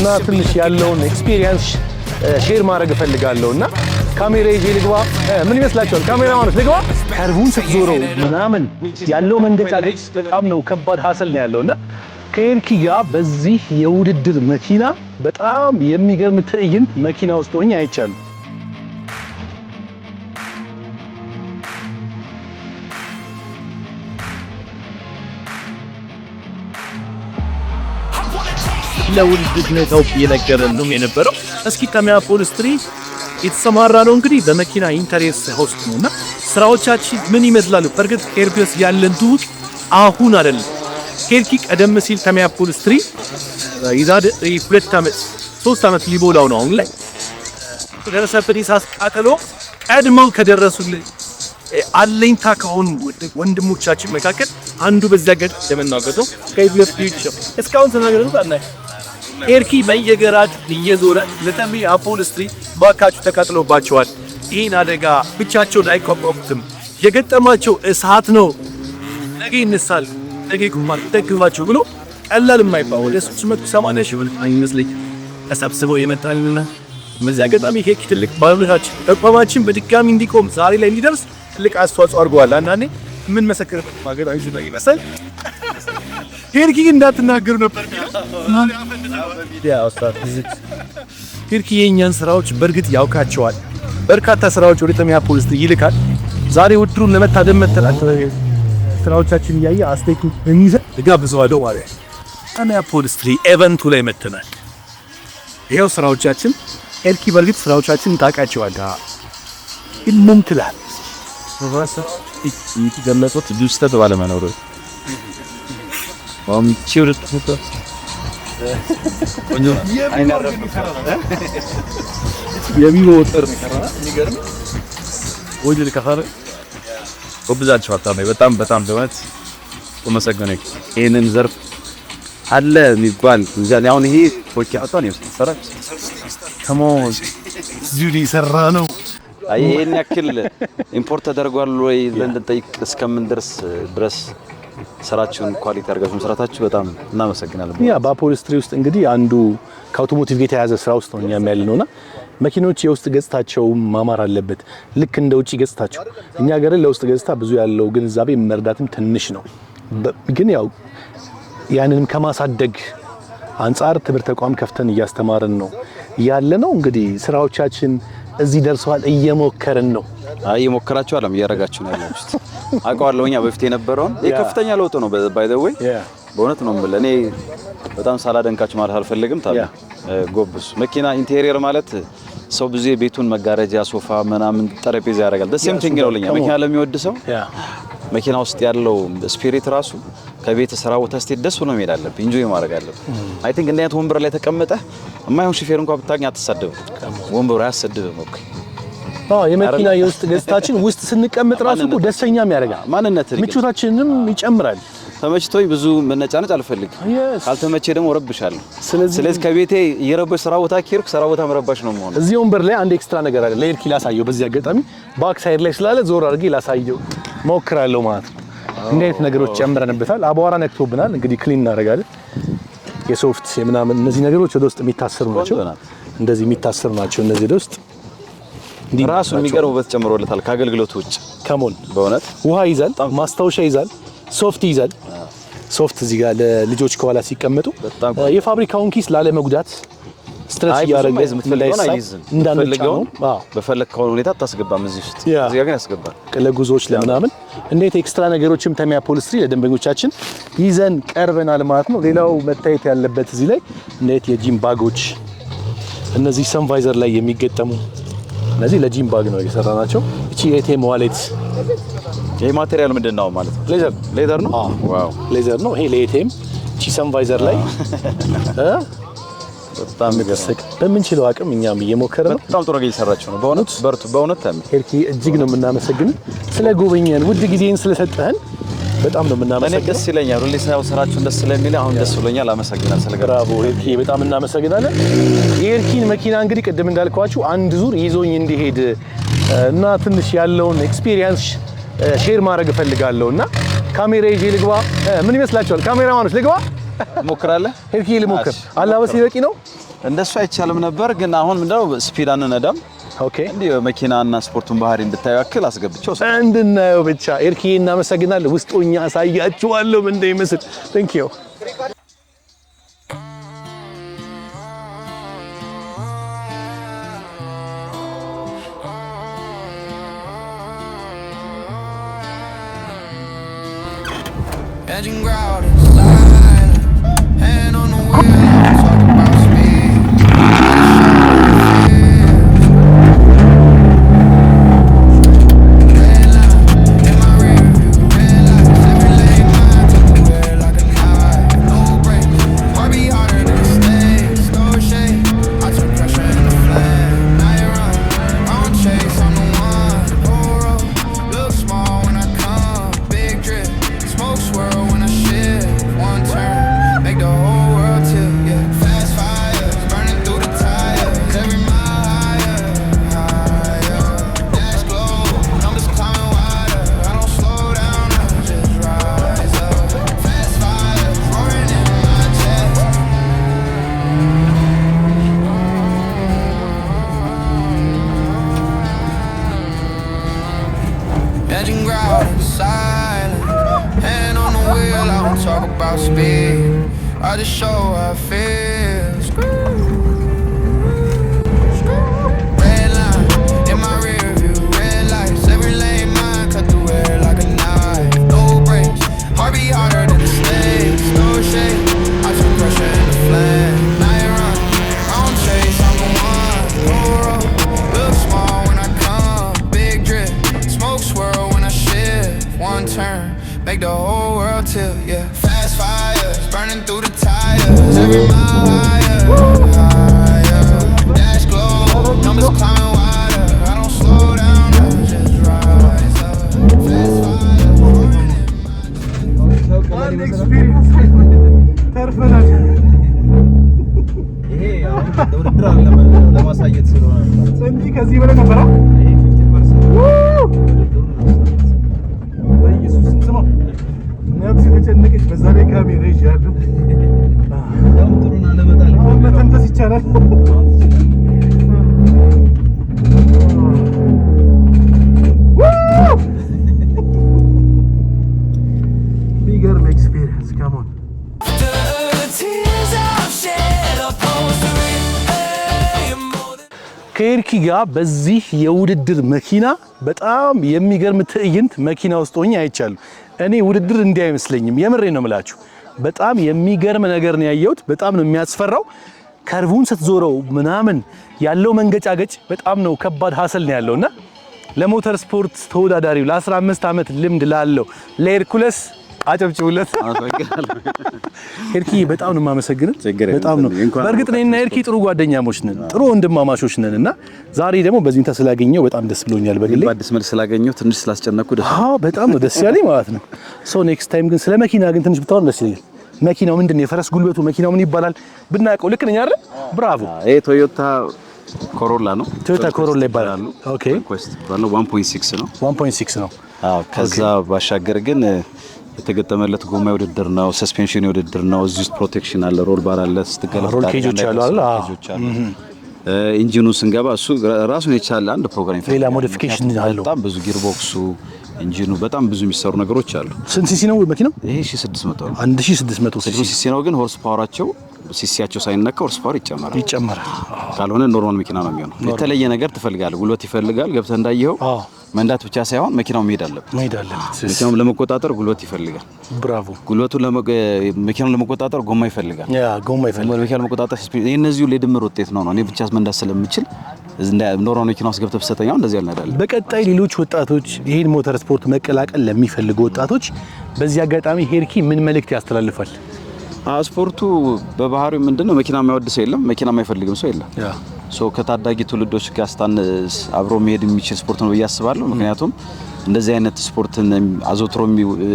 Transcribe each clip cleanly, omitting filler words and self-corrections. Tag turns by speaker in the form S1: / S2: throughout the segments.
S1: እና ትንሽ ያለውን ኤክስፒሪየንስ ሼር ማድረግ እፈልጋለሁና ካሜራ ይዤ ልግባ። ምን ይመስላችኋል? ካሜራማኖች ልግባ። ከርቡን ስትዞረው ምናምን ያለው መንገጫገጭ በጣም ነው ከባድ ሀሰል ነው ያለውና ከኤርኪ ጋር በዚህ የውድድር መኪና በጣም የሚገርም ትዕይንት መኪና ውስጥ ሆኜ አይቻለሁ።
S2: ለውድድር ነው የነገረን ነው የነበረው። እስኪ ከሚያፖሊስ የተሰማራ ነው እንግዲህ በመኪና ኢንተሪየር ሆስት ነውና ስራዎቻችን ምን ይመስላሉ? በርግጥ ኤርፒኤስ ያለን ትውቅ አሁን አይደለም። ኤርኪ ቀደም ሲል ከሚያፖሊስ ይዛድ 2 ዓመት 3 ዓመት ሊሞላው ነው አሁን ላይ ደረሰብን ኢሳስ ቃጠሎ ቀድመው ከደረሱልን አለኝታ ከሆኑ ወንድሞቻችን መካከል አንዱ በዚያ ገድ ለመናገረው ከኤርፒኤስ ፊውቸር እስካሁን ተናገሩት አናይ ኤርኪ በየገራጅ እየዞረ ለሚያፖሊስ ባካችሁ ተቃጥሎባቸዋል፣ ይህን አደጋ ብቻቸውን አይቋቋሙትም፣ የገጠማቸው እሳት ነው፣ ነገ ይነሳል፣ ነገ ጉማር ተግባቸው ብሎ ቀላል የማይባል ወደ 380 ሺህ ብር አይመስልኝ ተሰብስበው የመጣልና በዚያ አጋጣሚ ኤርኪ ትልቅ ባለውለታችን ተቋማችን በድጋሚ እንዲቆም ዛሬ ላይ እንዲደርስ ትልቅ አስተዋጽኦ አድርጓል። አንዳንዴ ምን መሰከረበት ማገዳዊ ነው ይመስል ኤርኪ እንዳትናገሩ ነበር ኤርኪ የኛን ስራዎች በርግጥ ያውቃቸዋል። በርካታ ስራዎች ወደ ሚያፖሊስ ይልካል። ዛሬ ውድድሩን ለመታደም መተናል። ስራዎቻችን ያየ አስቴክ እንይዘ ጋብዘዋለሁ ማለት ሚያፖሊስ ኢቨንቱ ላይ መተናል። ይሄው ስራዎቻችን ኤርኪ በርግጥ ስራዎቻችን ታውቃቸዋል። ኢሉም ትላል
S3: ገለጾት ዱስተት ባለ መኖር ቺውርት ፎቶ ቆንጆ አይናረፍ
S1: የቢሮ ወጥር የሚገርም
S3: ወይል ከፈረ ወብዛቸው አጣመይ በጣም ደውነት ተመሰገነ። ይሄንን ዘርፍ አለ የሚባል እንጃን አሁን ይሄ ፎኪ አጣን ይሰራ ከሞን
S1: ዙሪ ሰራ ነው።
S3: አይ ይሄን ያክል ኢምፖርት ተደርጓል ወይ ለንደጠይቅ እስከምንደርስ ድረስ ስራችሁን ኳሊቲ አድርጋችሁ መስራታችሁ በጣም እናመሰግናለን።
S1: ያ በፖሊስ ውስጥ እንግዲህ አንዱ ከአውቶሞቲቭ ጋር የተያዘ ስራ ውስጥ ነው እኛም ያለነውና መኪኖች የውስጥ ገጽታቸው ማማር አለበት ልክ እንደ ውጪ ገጽታቸው። እኛ ሀገር ለውስጥ ገጽታ ብዙ ያለው ግንዛቤ መርዳትም ትንሽ ነው። ግን ያው ያንንም ከማሳደግ አንፃር ትምህርት ተቋም ከፍተን እያስተማርን ነው ያለነው። እንግዲህ ስራዎቻችን እዚህ ደርሰዋል። እየሞከርን ነው።
S3: እየሞከራችሁ አለም እያረጋችሁ ነው ያላችሁት። አውቀዋለሁ እኛ በፊት የነበረውን የከፍተኛ ለውጥ ነው። ባይ ዘ ዌይ በእውነት ነው የምልህ። እኔ በጣም ሳላደንካችሁ ማለት አልፈልግም። ታዲያ ጎብስ መኪና ኢንቴሪየር ማለት ሰው ብዙ ቤቱን መጋረጃ፣ ሶፋ ምናምን ጠረጴዛ ያደርጋል። ደስም ቲንግ ነው ለኛ መኪና ለሚወድ ሰው መኪና ውስጥ ያለው ስፒሪት ራሱ ከቤት ስራ ቦታ ስትሄድ ደስ ነው መሄድ አለብህ፣ ኢንጆይ ማድረግ አለብህ። አይ ቲንክ እንደዚህ ወንበር ላይ ተቀመጠ የማይሆን ሹፌር እንኳን ብታገኝ አትሳደብም። ወንበሩ አያሰድብም እኮ
S1: የመኪና የውስጥ ገጽታችን ውስጥ ስንቀመጥ ራሱ እኮ ደስተኛም ያደርጋል፣ ማንነትን ምቾታችንንም ይጨምራል።
S3: ተመችቶኝ ብዙ መነጫነጭ አልፈልግም። ካልተመቼ ደግሞ ረብሻለሁ። ስለዚህ ከቤቴ እየረበሽ ስራ ቦታ ኪርክ ስራ ቦታ መረባሽ ነው ማለት።
S1: እዚህ ወንበር ላይ አንድ ኤክስትራ ነገር አለ ለኤርኪ ላሳየው። በዚህ አጋጣሚ ባክ ሳይድ ላይ ስላለ ዞር አድርጌ ላሳየው ሞክራለሁ ማለት ነው። እንዴት አይነት ነገሮች ጨምረንበታል። አቧራ ነክቶብናል። እንግዲህ ክሊን እናደርጋለን። የሶፍት የምናምን እነዚህ ነገሮች ወደ ውስጥ የሚታሰሩ ናቸው። እንደዚህ የሚታሰሩ ናቸው እነዚህ ወደ ውስጥ
S3: ራሱ የሚገርም ውበት ጨምሮለታል ከአገልግሎት ውጭ።
S1: ከሞን
S3: በእውነት
S1: ውሃ ይዛል፣ ማስታወሻ ይዛል፣ ሶፍት ይዛል። ሶፍት እዚህ ጋር ለልጆች ከኋላ ሲቀመጡ የፋብሪካውን ኪስ ላለመጉዳት ስትረስ ያደረገ እንዳንፈልገው
S3: በፈለከው ሁኔታ ታስገባም እዚህ ውስጥ እዚህ ጋር ያስገባል።
S1: ለጉዞዎች ለምናምን እንዴት ኤክስትራ ነገሮችም ከሚያፖሊስ ለደንበኞቻችን ይዘን ቀርበናል ማለት ነው። ሌላው መታየት ያለበት እዚህ ላይ እንዴት የጂም ባጎች እነዚህ ሰንቫይዘር ላይ የሚገጠሙ እነዚህ ለጂም ባግ ነው የሰራናቸው። እቺ ኤቲኤም ዋሌት
S3: ይሄ ማቴሪያል ምንድነው ማለት ነው? ሌዘር ነው። ዋው
S1: ሌዘር ነው ይሄ ለኤቲኤም። እቺ ሰንቫይዘር ላይ በጣም ገሰክ በምንችለው አቅም እኛም እየሞከርን ነው።
S3: በጣም ጥሩ እየሰራችሁ ነው። በእውነት በርቱ። በእውነት ታም
S1: ኤርኪ እጅግ ነው የምናመሰግን ስለጎበኘን፣ ውድ ጊዜን ስለሰጠህን በጣም ነው የምናመሰግነው።
S3: እኔ ደስ ይለኛል ሁሌ ሳይው ስራችሁን ደስ ስለሚል አሁን ደስ ብሎኛል። አመሰግናለሁ ስለገባ።
S1: ብራቮ ኤርኪ በጣም እናመሰግናለን። የኤርኪን መኪና እንግዲህ ቅድም እንዳልኳችሁ አንድ ዙር ይዞኝ እንዲሄድ እና ትንሽ ያለውን ኤክስፒሪየንስ ሼር ማድረግ እፈልጋለሁና ካሜራ ይዤ ልግባ። ምን ይመስላችኋል? ካሜራማኖች ልግባ?
S3: ሞክራለህ?
S1: ኤርኪ ልሞክር። አላበሴ በቂ ነው?
S3: እንደሱ አይቻልም ነበር ግን አሁን ምንድነው ስፒድ አንነዳም
S1: ኦኬ
S3: እንዴ መኪናና ስፖርቱን ባህሪ እንድታዩ አክል አስገብቸው
S1: እንድናየው ብቻ ኤርኪዬ እናመሰግናለን ውስጦኛ አሳያችኋለሁ ምን እንደሚመስል ቴንክ ዩ
S4: Edging ground inside, hand on the wheel, talk about speed. Red line in my rear view, red lights, every lane mine, took the wheel like a knife. No break, heart beat harder than a snake. Store shade, I took pressure in the flame. Now you run, I don't chase, I'm the one. Whole road, look small when I come, big drip. Smoke swirl when I shift, one turn, make the whole world tilt, yeah. Fast fires, burning through the tires, every mile higher, higher. Dash glow, numbers climbing wider, I don't slow down, I just rise up. Fast fires, roaring in my chest. Edging ground silent. Hand on the wheel, I don't talk about speed. I just show how I feel. Red line in my rear view, red lights, every lane mine, cut the air like a knife. No brakes, heart beat harder than a snake. No shade, I took pressure in the flame. Now you run, I don't chase, I'm the one. Whole road, look small when I come, big drip, smoke swirl when I shift, one turn. Make the whole world tilt, yeah. Fast fires, burning through the tires, every mile higher, higher. Dash glow, numbers climbing wider, I don't slow down, I just rise up. Fast fires, roaring in
S2: One experience ተርፈናል
S3: ይሄ አሁን ውድድር አለ ለማሳየት ስለሆነ
S2: እንጂ ከዚህ በላይ ነበረ
S3: ይሄ 50%
S2: በኢየሱስ ስም ነፍስ ተጨነቀች በዛ ላይ ካሜራ ይዣለሁ
S3: ያው ጥሩና ለመጣል
S2: መተንፈስ ይቻላል ቢገርም ኤክስፒሪየንስ ካም ኦን ከኤርኪ ጋር በዚህ የውድድር መኪና በጣም የሚገርም ትዕይንት መኪና ውስጥ ሆኜ አይቻለሁ። እኔ ውድድር እንዲህ አይመስለኝም፣ የምሬ ነው የምላችሁ። በጣም የሚገርም ነገር ነው ያየሁት። በጣም ነው የሚያስፈራው። ከርቡን ስትዞረው ምናምን ያለው መንገጫገጭ በጣም ነው ከባድ ሀሰል ነው ያለውና ለሞተር ስፖርት ተወዳዳሪው ለ15 ዓመት ልምድ ላለው ለሄርኩለስ አጨብጭቡለት። ኤርኪ በጣም ነው የማመሰግነው። በጣም ነው በእርግጥ እኔና ኤርኪ ጥሩ ጓደኛሞች ነን፣ ጥሩ ወንድማማቾች ነን እና ዛሬ ደግሞ በዚህ ስላገኘው በጣም ደስ ብሎኛል። በግሌ
S3: በአዲስ መልክ ስላገኘው ትንሽ ስላስጨነኩ ደስ
S1: በጣም ነው ደስ ያለኝ ማለት ነው። ሶ ኔክስት ታይም ግን ስለ መኪና ግን ትንሽ ብታወራ ደስ ይለኛል። መኪናው ምንድነው? የፈረስ ጉልበቱ መኪናው ምን ይባላል ብናውቀው ልክ ነኝ አይደል? ብራቮ።
S3: ይሄ ቶዮታ ኮሮላ ነው።
S1: ቶዮታ ኮሮላ ይባላል። ኦኬ
S3: ኮስት ባለው 1.6 ነው።
S1: 1.6 ነው።
S3: አዎ ከዛ ባሻገር ግን የተገጠመለት ጎማ ውድድር ነው። ሰስፔንሽን ውድድር ነው። እዚህ ውስጥ ፕሮቴክሽን አለ፣ ሮል ባር አለ፣ ስትገለጥ
S1: ሮል ኬጆች አሉ አይደል?
S3: ኢንጂኑ ስንገባ እሱ ራሱን የቻለ አንድ ፕሮግራም ይፈጥራል።
S1: ሌላ ሞዲፊኬሽን አለው።
S3: በጣም ብዙ ጊር ቦክሱ ኢንጂኑ በጣም ብዙ የሚሰሩ ነገሮች አሉ።
S1: ስንት ሲሲ ነው መኪናው?
S3: ይሄ 1600 ነው።
S1: 1600
S3: ሲሲ ነው። ግን ሆርስ ፓወራቸው ሲሲያቸው ሳይነካ ሆርስ ፓወር ይጨመራል። ካልሆነ ኖርማል መኪና ነው የሚሆነው። የተለየ ነገር ትፈልጋለህ፣ ጉልበት ይፈልጋል። ገብተህ እንዳየኸው መንዳት ብቻ ሳይሆን መኪናው መሄድ አለበት። መኪናውን ለመቆጣጠር ጉልበት ይፈልጋል።
S1: ብራቮ።
S3: ጉልበቱን መኪናውን ለመቆጣጠር ጎማ ይፈልጋል።
S1: ጎማ ይፈልጋል።
S3: መኪናውን ለመቆጣጠር እነዚህ ለድምር ውጤት ነው። እኔ ብቻ መንዳት ስለምችል ኖርማል መኪና ውስጥ ገብተህ ብትሰጠኛው እንደዚህ ያልነዳል።
S1: በቀጣይ ሌሎች ወጣቶች ይሄን ሞተር ስፖርት መቀላቀል ለሚፈልጉ ወጣቶች በዚህ አጋጣሚ ሄርኪ ምን መልእክት ያስተላልፋል?
S3: ስፖርቱ በባህሪው ምንድነው? መኪና የማይወድ ሰው የለም፣ መኪና የማይፈልግም ሰው የለም። ከታዳጊ ትውልዶች ጋር ስታነስ አብሮ መሄድ የሚችል ስፖርት ነው ብዬ አስባለሁ። ምክንያቱም እንደዚህ አይነት ስፖርትን አዘውትሮ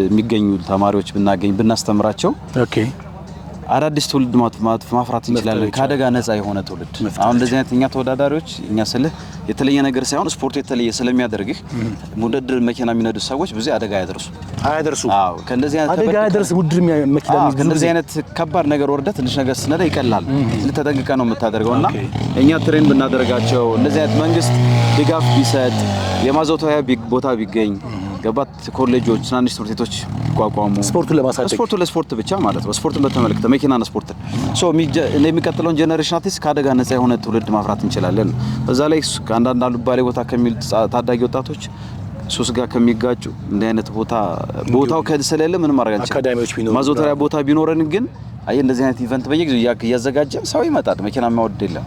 S3: የሚገኙ ተማሪዎች ብናገኝ ብናስተምራቸው አዳዲስ ትውልድ ማፍራት እንችላለን ከአደጋ ነፃ የሆነ ትውልድ። አሁን እንደዚህ አይነት እኛ ተወዳዳሪዎች እኛ ስልህ የተለየ ነገር ሳይሆን ስፖርቱ የተለየ ስለሚያደርግህ ውድድር መኪና የሚነዱ ሰዎች ብዙ አደጋ አያደርሱ። አዎ ከእንደዚህ አይነት
S1: አደጋ ያደርስ ውድድር መኪና የሚነዱ
S3: ከእንደዚህ አይነት ከባድ ነገር ወርደ ትንሽ ነገር ስነዳ ይቀላል። ልተጠንቅቀ ነው የምታደርገውና እኛ ትሬን ብናደርጋቸው እንደዚህ አይነት መንግስት ድጋፍ ቢሰጥ የማዘውተሪያ ቦታ ቢገኝ ገባት ኮሌጆች ትናንሽ ትምህርት ቤቶች ቋቋሙ
S1: ስፖርቱን ለማሳደግ
S3: ስፖርቱ ለስፖርት ብቻ ማለት ነው። ስፖርትን በተመለከተ መኪናና ስፖርት የሚቀጥለውን ጄኔሬሽን አትሊስት ከአደጋ ነፃ የሆነ ትውልድ ማፍራት እንችላለን። በዛ ላይ አንዳንድ አሉባሌ ቦታ ከሚል ታዳጊ ወጣቶች ሱስ ጋር ከሚጋጩ እንዲህ አይነት ቦታው ከሰለለ ምንም ማድረግ አንችልም። ማዘውተሪያ ቦታ ቢኖረን ግን አይ እንደዚህ አይነት ኢቨንት በየጊዜው እያዘጋጀን ሰው ይመጣል። መኪና ማውደድ የለም።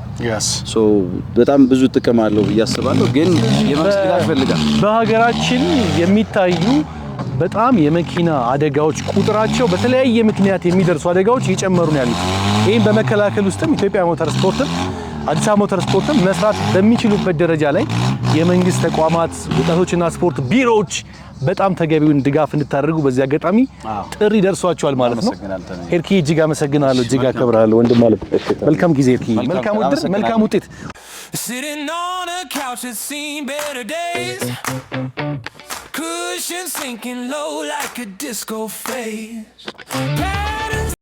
S3: በጣም ብዙ ጥቅም አለው ያስባለሁ። ግን የመንግስት ድጋፍ ይፈልጋል።
S1: በሀገራችን የሚታዩ በጣም የመኪና አደጋዎች ቁጥራቸው በተለያየ ምክንያት የሚደርሱ አደጋዎች እየጨመሩ ነው ያሉት። ይሄን በመከላከል ውስጥም ኢትዮጵያ ሞተር ስፖርትም አዲስ አበባ ሞተር ስፖርትም መስራት በሚችሉበት ደረጃ ላይ የመንግስት ተቋማት፣ ወጣቶችና ስፖርት ቢሮዎች በጣም ተገቢውን ድጋፍ እንድታደርጉ በዚህ አጋጣሚ ጥሪ ደርሷቸዋል ማለት ነው። ሄርኪ እጅግ አመሰግናለሁ፣ እጅግ አከብራለሁ ወንድም ማለት መልካም ጊዜ ሄርኪ፣ መልካም ውድድር፣ መልካም ውጤት። Sitting on a couch has seen better days, cushion sinking low like a disco phase.